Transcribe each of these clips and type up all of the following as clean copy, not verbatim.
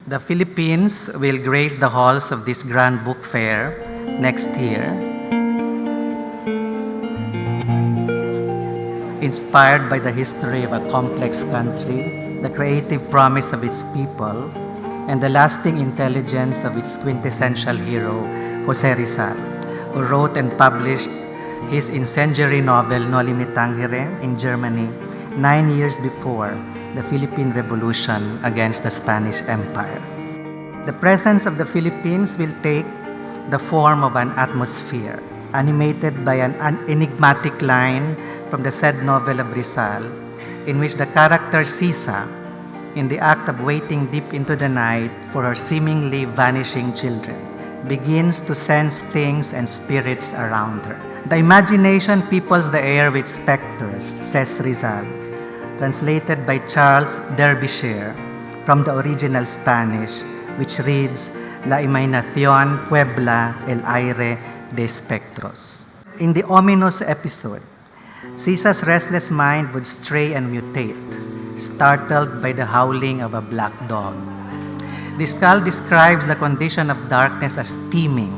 The Philippines will grace the halls of this grand book fair next year, inspired by the history of a complex country, the creative promise of its people, and the lasting intelligence of its quintessential hero, Jose Rizal, who wrote and published his incendiary novel No Limitangere in Germany 9 years before the Philippine Revolution against the Spanish Empire. The presence of the Philippines will take the form of an atmosphere, animated by an enigmatic line from the said novel of Rizal, in which the character Sisa, in the act of waiting deep into the night for her seemingly vanishing children, begins to sense things and spirits around her. The imagination peoples the air with specters, says Rizal, translated by Charles Derbyshire from the original Spanish, which reads, La imaginación puebla el aire de espectros. In the ominous episode, Sisa's restless mind would stray and mutate, startled by the howling of a black dog. Rizal describes the condition of darkness as teeming,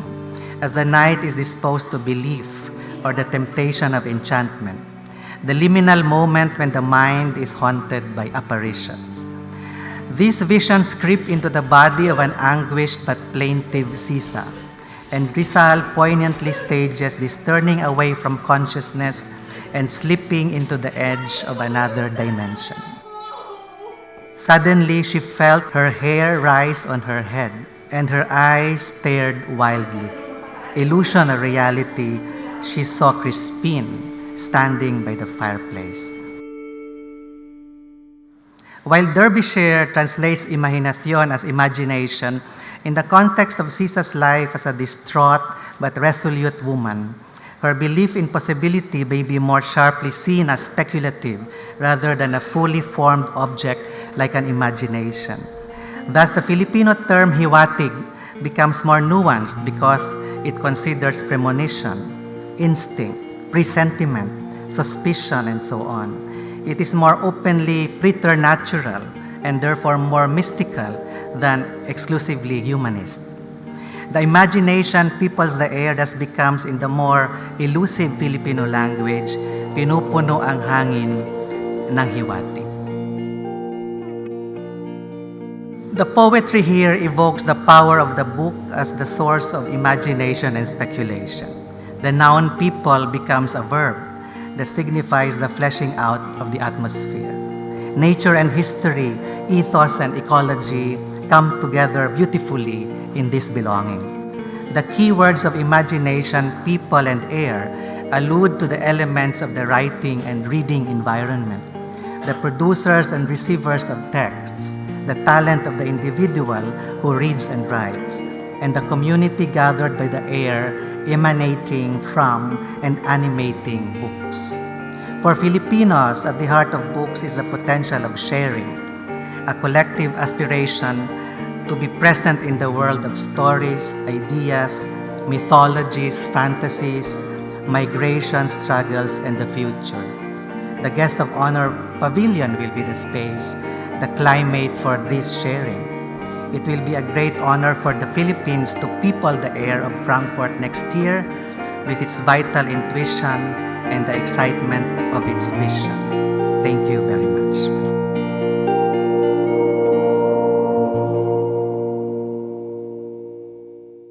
as the night is disposed to belief or the temptation of enchantment, the liminal moment when the mind is haunted by apparitions. These visions creep into the body of an anguished but plaintive Sisa, and Rizal poignantly stages this turning away from consciousness and slipping into the edge of another dimension. Suddenly, she felt her hair rise on her head, and her eyes stared wildly. Illusion or reality, she saw Crispin standing by the fireplace. While Derbyshire translates imaginación as imagination, in the context of Sisa's life as a distraught but resolute woman, her belief in possibility may be more sharply seen as speculative rather than a fully formed object like an imagination. Thus, the Filipino term hiwatig becomes more nuanced because it considers premonition, instinct, presentiment, suspicion, and so on. It is more openly preternatural and therefore more mystical than exclusively humanist. The imagination peoples the air thus becomes, in the more elusive Filipino language, pinupuno ang hangin ng hiwatig. The poetry here evokes the power of the book as the source of imagination and speculation. The noun people becomes a verb that signifies the fleshing out of the atmosphere. Nature and history, ethos and ecology come together beautifully in this belonging. The key words of imagination, people, and air allude to the elements of the writing and reading environment, the producers and receivers of texts, the talent of the individual who reads and writes, and the community gathered by the air emanating from and animating books. For Filipinos, at the heart of books is the potential of sharing, a collective aspiration to be present in the world of stories, ideas, mythologies, fantasies, migration, struggles, and the future. The Guest of Honor Pavilion will be the space, the climate for this sharing. It will be a great honor for the Philippines to people the air of Frankfurt next year with its vital intuition and the excitement of its vision. Thank you very much.